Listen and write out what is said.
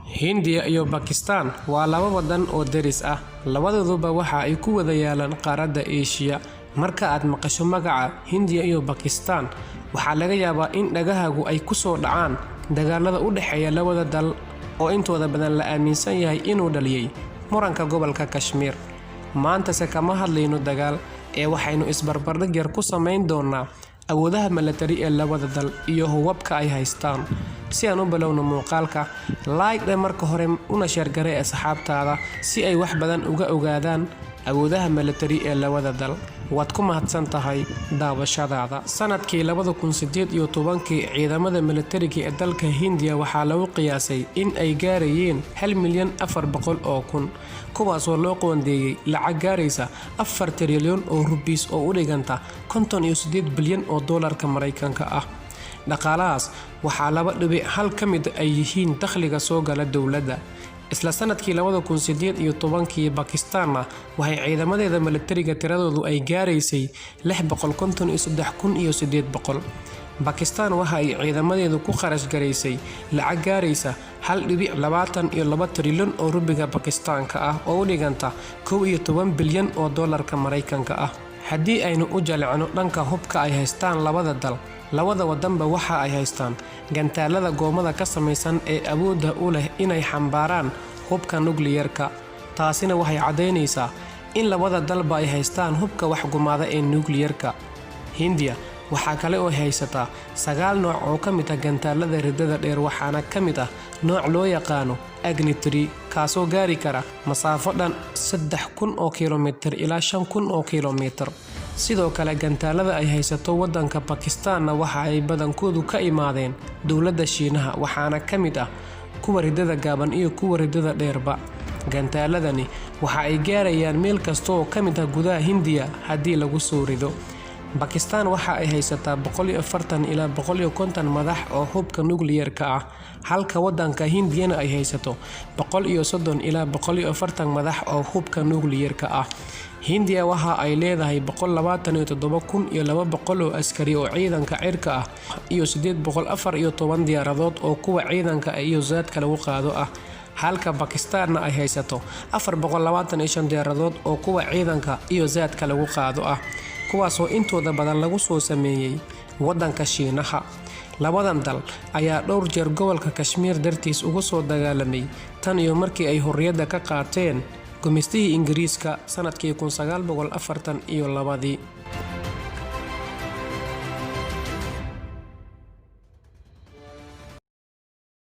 Hindiya iyo Pakistan waa laba wadan oo deris ah, labadooduba waxa ay ku wada yaalaan qaaradda Aasiya. Marka aad maqasho magaca Hindiya iyo Pakistan, waxaa laga yaabaa in dhagahaagu ay ku soo dhacaan dagaalada u dhexeeya labada dal oo intooda badan la aaminsan yahay inuu dhaliyay muranka gobolka Kashmir. Maanta se kama hadlayno dagaal, waxaynu isbarbardhig yar ku samayn doonaa awoodaha milatari ee labada dal iyo hubabka ay haystaan. Si aan u bilowno muuqaalka, like marka hore una share garee asxaabtaada si ay wax badan uga ogaadaan awoodaha milatari ee labada dal. Waad ku mahadsan tahay daawashadaada. Sanadkii 2018 ciidamada milatariga ee dalka Hindiya waxaa lagu qiyaasay in ay gaarayeen 1,400,000 kuwaasoo loo qoondeeyay lacag gaaraysa 4 trilyan oo rubiis oo u dhiganta 58 bilyan oo doolarka Mareykanka ah. Dhaqaalahaas waxaa 2.1 ka mid ay yihiin dakhliga soo gala dowladda. Isla sanadkii 2018 Pakistan waxay ciidamadeeda milatariga tiradoodu ay gaaraysay 653,800. Pakistan waxa ay ciidamadeedu ku kharash garaysay lacag gaaraysa 1.22 trilyan oo rubiga Pakistaanka ah oo u dhiganta 11 bilyan oo doolarka Mareykanka ah. Haddii aynu u jalcino dhanka hubka ay haystaan labada dal, labada wadanba waxa ay haystaan gantaalada goomada ka samaysan ee awoodda u leh inay xambaaraan hubka nukliyarka. Taasina waxay cadeynaysaa in labada dalba ay haystaan hubka wax gumaada ee nukliyarka. Hindiya waxa kale oo haysataa 9 nooc oo ka mid ah gantaalada ridada dheer, waxaana ka mid ah nooc loo yaqaano Agni-3 kaasoo gaari kara masaafo dhan 3,000 oo kiiloomitir ilaa 5,000 oo kiiloomitir. Sidoo kale gantaalada ay haysato wadanka Pakistan waxa ay badankoodu ka imaadeen dowladda Shiinaha, waxaana ka mid ah kuwa ridada gaaban iyo kuwa ridada dheerba. Gantaaladani waxa ay gaarayaan meel kasta oo ka mid ah gudaha Hindiya haddii lagu soo rido. Pakistan waxa ay haysataa 140 ilaa 150 madax oo hubka nukliyarka ah, halka wadanka Hindiyana ay haysato 130 ilaa 140 madax oo hubka nukliyarka ah. Hindiya waxa ay leedahay 127,200 oo askari oo ciidanka cirka ah iyo 814 diyaaradood oo kuwa ciidanka iyo zaadka lagu qaado ah, halka Pakistan ay haysato 425 diyaaradood oo kuwa ciidanka iyo zaadka lagu qaado ah, kuwaasoo intooda badan lagu soo sameeyay wadanka Shiinaha. Labadan dal ayaa dhowr jeer gobolka Kashmir dartiis uga soo dagaalamay tan iyo markii ay xorriyadda ka qaateen gumeystihii Ingiriiska sanadkii 1942.